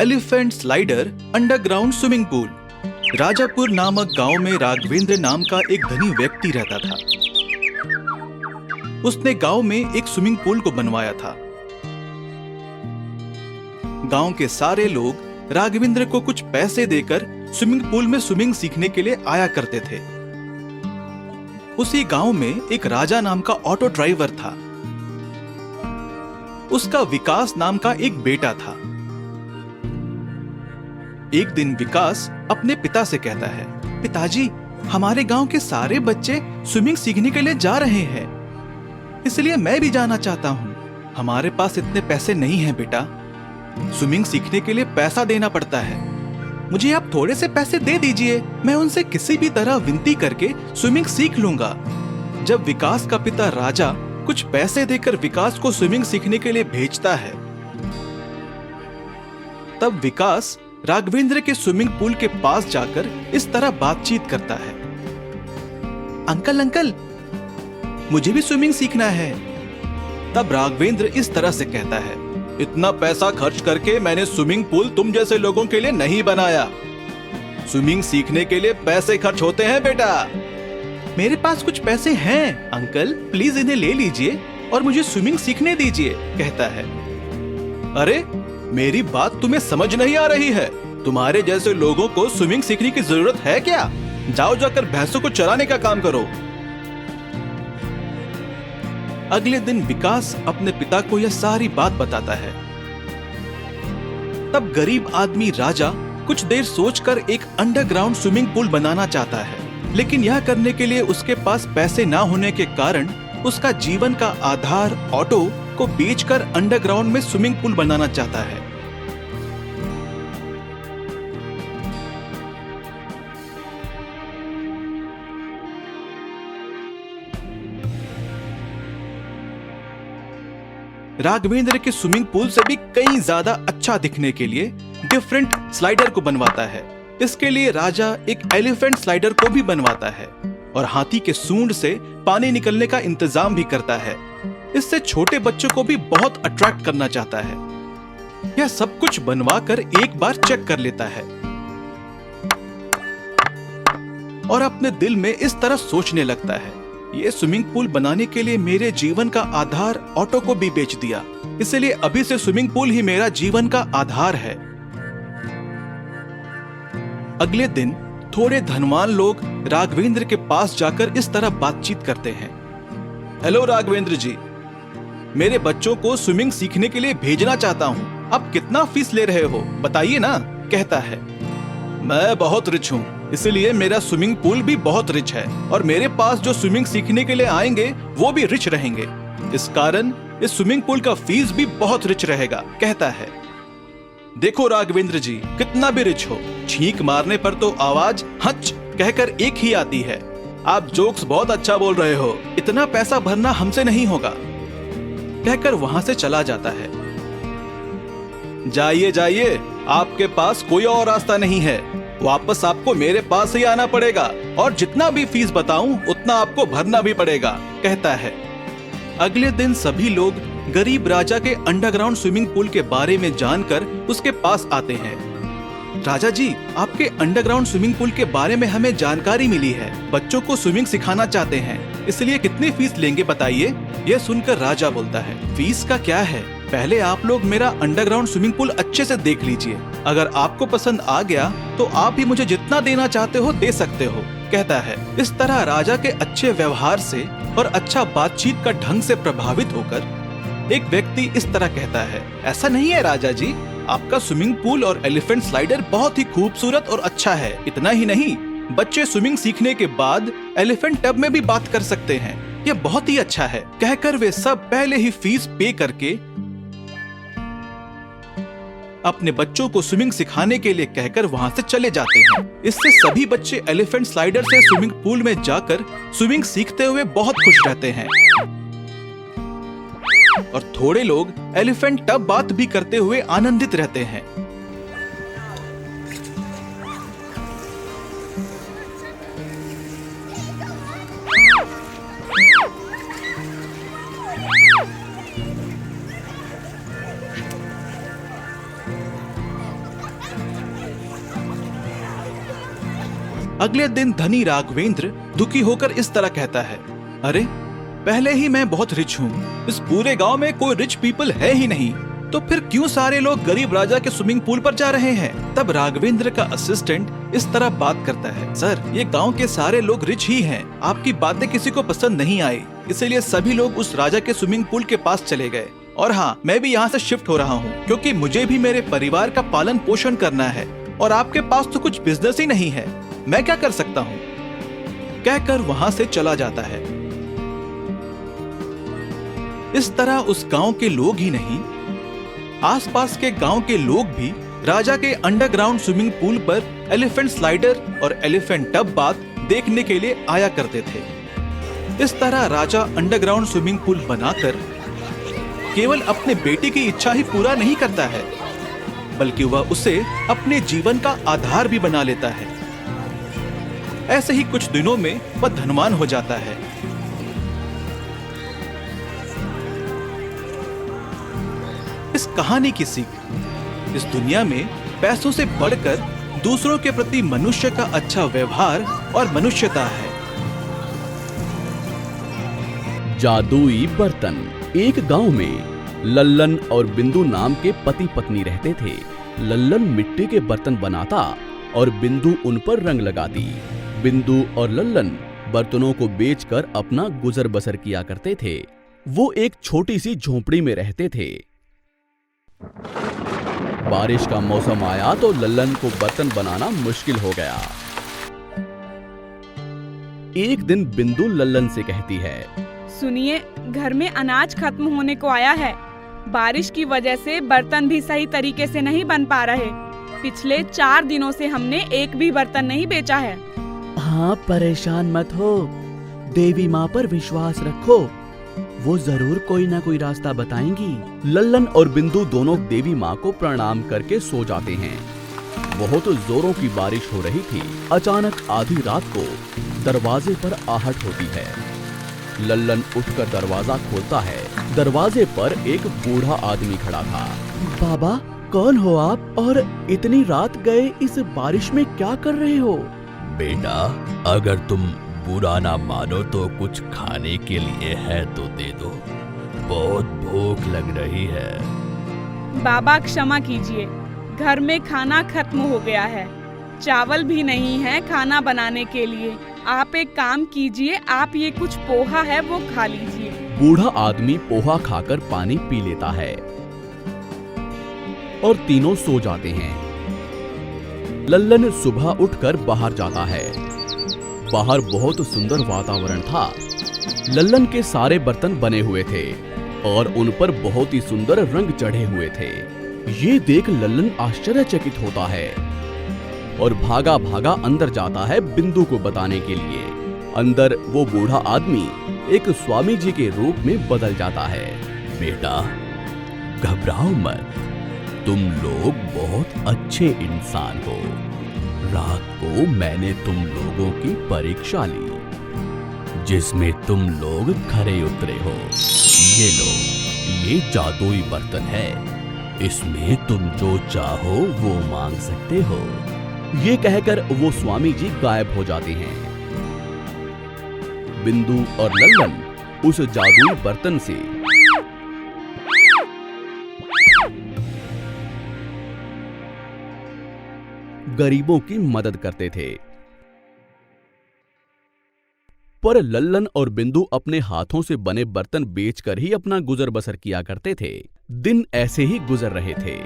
Elephant slider underground swimming pool. Rajapur नामक गांव में राघवेंद्र नाम का एक धनी व्यक्ति रहता था। उसने गांव में एक स्विमिंग पूल को बनवाया था। गांव के सारे लोग राघवेंद्र को कुछ पैसे देकर स्विमिंग पूल में स्विमिंग सीखने के लिए आया करते थे। उसी गांव में एक राजा नाम का ऑटो ड्राइवर था। उसका विकास नाम का एक बेटा था। एक दिन विकास अपने पिता से कहता है, पिताजी, हमारे गांव के सारे बच्चे स्विमिंग सीखने के लिए जा रहे हैं, इसलिए मैं भी जाना चाहता हूं। हमारे पास इतने पैसे नहीं हैं बेटा, स्विमिंग सीखने के लिए पैसा देना पड़ता है। मुझे आप थोड़े से पैसे दे दीजिए, मैं उनसे किसी भी तरह विनती करके स्विमिंग सीख लूंगा। जब विकास का पिता राजा कुछ पैसे देकर विकास को स्विमिंग सीखने के लिए भेजता है, तब विकास राघवेंद्र के स्विमिंग पूल के पास जाकर इस तरह बातचीत करता है, अंकल, मुझे भी स्विमिंग सीखना है। तब राघवेंद्र इस तरह से कहता है, इतना पैसा खर्च करके मैंने स्विमिंग पूल तुम जैसे लोगों के लिए नहीं बनाया। स्विमिंग सीखने के लिए पैसे खर्च होते हैं बेटा। मेरे पास कुछ पैसे हैं अंकल, प्लीज इन्हें ले लीजिए और मुझे स्विमिंग सीखने दीजिए, कहता है। अरे, मेरी बात तुम्हें समझ नहीं आ रही है? तुम्हारे जैसे लोगों को स्विमिंग सीखने की जरूरत है क्या? जाओ जाकर भैंसों को चराने का काम करो। अगले दिन विकास अपने पिता को यह सारी बात बताता है। तब गरीब आदमी राजा कुछ देर सोचकर एक अंडरग्राउंड स्विमिंग पूल बनाना चाहता है, लेकिन यह करने के लिए उसके पास पैसे ना होने के कारण उसका जीवन का आधार ऑटो को बेचकर अंडरग्राउंड में स्विमिंग पूल बनाना चाहता है। राघवेंद्र के स्विमिंग पूल से भी कहीं ज्यादा अच्छा दिखने के लिए डिफरेंट स्लाइडर को बनवाता है। इसके लिए राजा एक एलिफेंट स्लाइडर को भी बनवाता है और हाथी के सूंड से पानी निकलने का इंतजाम भी करता है। इससे छोटे बच्चों को भी बहुत अट्रैक्ट करना चाहता है। यह सब कुछ बनवा कर एक बार चेक कर लेता है और अपने दिल में इस तरह सोचने लगता है, ये स्विमिंग पूल बनाने के लिए मेरे जीवन का आधार ऑटो को भी बेच दिया, इसलिए अभी से स्विमिंग पूल ही मेरा जीवन का आधार है। अगले दिन थोड़े धनवान लोग राघवेंद्र के पास जाकर इस तरह बातचीत करते हैं, हेलो राघवेंद्र जी, मेरे बच्चों को स्विमिंग सीखने के लिए भेजना चाहता हूँ, आप कितना फीस ले रहे हो बताइए ना, कहता है। मैं बहुत रिच हूँ, इसलिए मेरा स्विमिंग पूल भी बहुत रिच है और मेरे पास जो स्विमिंग सीखने के लिए आएंगे वो भी रिच रहेंगे, इस कारण इस स्विमिंग पूल का फीस भी बहुत रिच रहेगा, कहता है। देखो राघवेंद्र जी, कितना भी रिच हो, छींक मारने पर तो आवाज हच कहकर एक ही आती है। आप जोक्स बहुत अच्छा बोल रहे हो, इतना पैसा भरना हमसे नहीं होगा, कहकर वहां से चला जाता है। जाइए जाइए, आपके पास कोई और रास्ता नहीं है, वापस आपको मेरे पास ही आना पड़ेगा और जितना भी फीस बताऊं उतना आपको भरना भी पड़ेगा, कहता है। अगले दिन सभी लोग गरीब राजा के अंडरग्राउंड स्विमिंग पूल के बारे में जानकर उसके पास आते हैं। राजा जी, आपके अंडरग्राउंड स्विमिंग पूल के बारे में हमें जानकारी मिली है, बच्चों को स्विमिंग सिखाना चाहते हैं, इसलिए कितनी फीस लेंगे बताइए। यह सुनकर राजा बोलता है, फीस का क्या है, पहले आप लोग मेरा अंडरग्राउंड स्विमिंग पूल अच्छे से देख लीजिए, अगर आपको पसंद आ गया तो आप ही मुझे जितना देना चाहते हो दे सकते हो, कहता है। इस तरह राजा के अच्छे व्यवहार से और अच्छा बातचीत का ढंग से प्रभावित होकर एक व्यक्ति इस तरह कहता है, ऐसा नहीं है राजा जी, आपका स्विमिंग पूल और एलिफेंट स्लाइडर बहुत ही खूबसूरत और अच्छा है। इतना ही नहीं, बच्चे स्विमिंग सीखने के बाद एलिफेंट टब में भी बात कर सकते हैं, यह बहुत ही अच्छा है, कहकर वे सब पहले ही फीस पे करके अपने बच्चों को स्विमिंग सिखाने के लिए कहकर वहां से चले जाते हैं। इससे सभी बच्चे एलिफेंट स्लाइडर से स्विमिंग पूल में जाकर स्विमिंग सीखते हुए बहुत खुश रहते हैं और थोड़े लोग एलिफेंट टब बात भी करते हुए आनंदित रहते हैं। अगले दिन धनी राघवेंद्र दुखी होकर इस तरह कहता है, अरे पहले ही मैं बहुत रिच हूँ, इस पूरे गांव में कोई रिच पीपल है ही नहीं, तो फिर क्यों सारे लोग गरीब राजा के स्विमिंग पूल पर जा रहे हैं। तब राघवेंद्र का असिस्टेंट इस तरह बात करता है, सर ये गांव के सारे लोग रिच ही हैं, आपकी बातें किसी को पसंद नहीं आई, इसीलिए सभी लोग उस राजा के स्विमिंग पूल के पास चले गए। और हाँ, मैं भी यहाँ से शिफ्ट हो रहा हूँ क्योंकि मुझे भी मेरे परिवार का पालन पोषण करना है और आपके पास तो कुछ बिजनेस ही नहीं है, मैं क्या कर सकता हूँ। कहकर वहाँ से चला जाता है। इस तरह उस गांव के लोग ही नहीं, आसपास के गांव के लोग भी राजा के अंडरग्राउंड स्विमिंग पूल पर एलिफेंट स्लाइडर और एलिफेंट टब बाथ देखने के लिए आया करते थे। इस तरह राजा अंडरग्राउंड स्विमिंग पूल बनाकर केवल अपने बेटे की इच्छा ही पूरा नहीं करता है, बल्कि वह उसे अपने जीवन का आधार भी बना लेता है। ऐसे ही कुछ दिनों में वह धनवान हो जाता है। इस कहानी की सीख, इस दुनिया में पैसों से बढ़कर दूसरों के प्रति मनुष्य का अच्छा व्यवहार और मनुष्यता है। जादुई बर्तन। एक गांव में लल्लन और बिंदु नाम के पति पत्नी रहते थे। लल्लन मिट्टी के बर्तन बनाता और बिंदु उन पर रंग लगाती। बिंदु और लल्लन बर्तनों को बेचकर अपना गुजर बसर किया करते थे। वो एक छोटी सी झोंपड़ी में रहते थे। बारिश का मौसम आया तो लल्लन को बर्तन बनाना मुश्किल हो गया। एक दिन बिंदु लल्लन से कहती है, सुनिए, घर में अनाज खत्म होने को आया है। बारिश की वजह से बर्तन भी सही तरीके से नहीं बन पा रहे। पिछले 4 दिनों से हमने एक भी बर्तन नहीं बेचा है। हाँ, परेशान मत हो, देवी माँ पर विश्वास रखो, वो जरूर कोई ना कोई रास्ता बताएंगी। लल्लन और बिंदु दोनों देवी माँ को प्रणाम करके सो जाते हैं। बहुत जोरों की बारिश हो रही थी। अचानक आधी रात को दरवाजे पर आहट होती है। लल्लन उठकर दरवाजा खोलता है। दरवाजे पर एक बूढ़ा आदमी खड़ा था। बाबा, कौन हो आप और इतनी रात गए इस बारिश में क्या कर रहे हो? बेटा, अगर तुम बुरा ना मानो तो कुछ खाने के लिए है तो दे दो, बहुत भूख लग रही है। बाबा क्षमा कीजिए, घर में खाना खत्म हो गया है, चावल भी नहीं है खाना बनाने के लिए। आप एक काम कीजिए, आप ये कुछ पोहा है वो खा लीजिए। बूढ़ा आदमी पोहा खाकर पानी पी लेता है और तीनों सो जाते हैं। लल्लन सुबह उठकर बाहर जाता है। बाहर बहुत सुंदर वातावरण था। लल्लन के सारे बर्तन बने हुए थे और उन पर बहुत ही सुंदर रंग चढ़े हुए थे। ये देख लल्लन आश्चर्यचकित होता है और भागा भागा अंदर जाता है बिंदु को बताने के लिए। अंदर वो बूढ़ा आदमी एक स्वामी जी के रूप में बदल जाता है। बेटा, घबराओ मत, तुम लोग बहुत अच्छे इंसान हो। रात को मैंने तुम लोगों की परीक्षा ली, जिसमें तुम लोग खरे उतरे हो। ये लो, ये जादुई बर्तन है, इसमें तुम जो चाहो वो मांग सकते हो। ये कहकर वो स्वामी जी गायब हो जाते हैं। बिंदु और लल्लन उस जादुई बर्तन से गरीबों की मदद करते थे। पर लल्लन और बिंदु अपने हाथों से बने बर्तन बेचकर ही अपना गुजर बसर किया करते थे। दिन ऐसे ही गुजर रहे थे।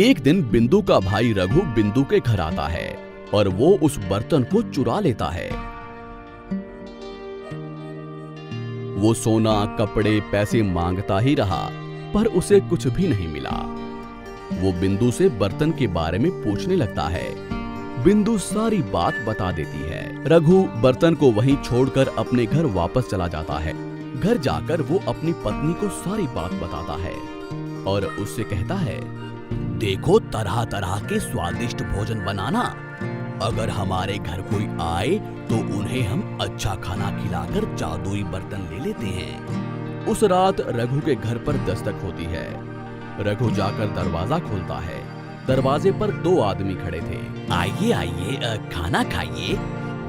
एक दिन बिंदु का भाई रघु बिंदु के घर आता है और वो उस बर्तन को चुरा लेता है। वो सोना, कपड़े, पैसे मांगता ही रहा, पर उसे कुछ भी नहीं मिला। वो बिंदु से बर्तन के बारे में पूछने लगता है। बिंदु सारी बात बता देती है। रघु बर्तन को वहीं छोड़कर अपने घर वापस चला जाता है। घर जाकर वो अपनी पत्नी को सारी बात बताता है और उससे कहता है, देखो, तरह तरह के स्वादिष्ट भोजन बनाना। अगर हमारे घर कोई आए तो उन्हें हम अच्छा खाना खिलाकर जादुई बर्तन ले लेते हैं। उस रात रघु के घर पर दस्तक होती है। रघु जाकर दरवाजा खोलता है। दरवाजे पर 2 आदमी खड़े थे। आइए आइए, खाना खाइए।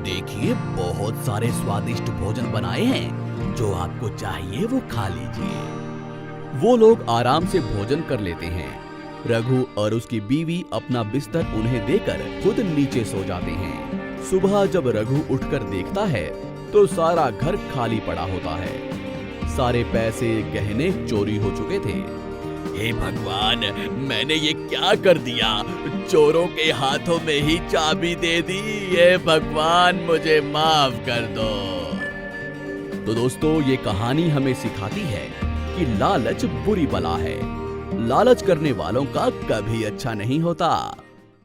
देखिए बहुत सारे स्वादिष्ट भोजन बनाए हैं, जो आपको चाहिए वो खा लीजिए। वो लोग आराम से भोजन कर लेते हैं। रघु और उसकी बीवी अपना बिस्तर उन्हें देकर खुद नीचे सो जाते हैं। सुबह जब रघु उठकर देखता है तो सारा घर खाली पड़ा होता है। सारे पैसे गहने चोरी हो चुके थे। हे भगवान, मैंने ये क्या कर दिया? चोरों के हाथों में ही चाबी दे दी। हे भगवान, मुझे माफ कर दो। तो दोस्तों, ये कहानी हमें सिखाती है कि लालच बुरी बला है। लालच करने वालों का कभी अच्छा नहीं होता।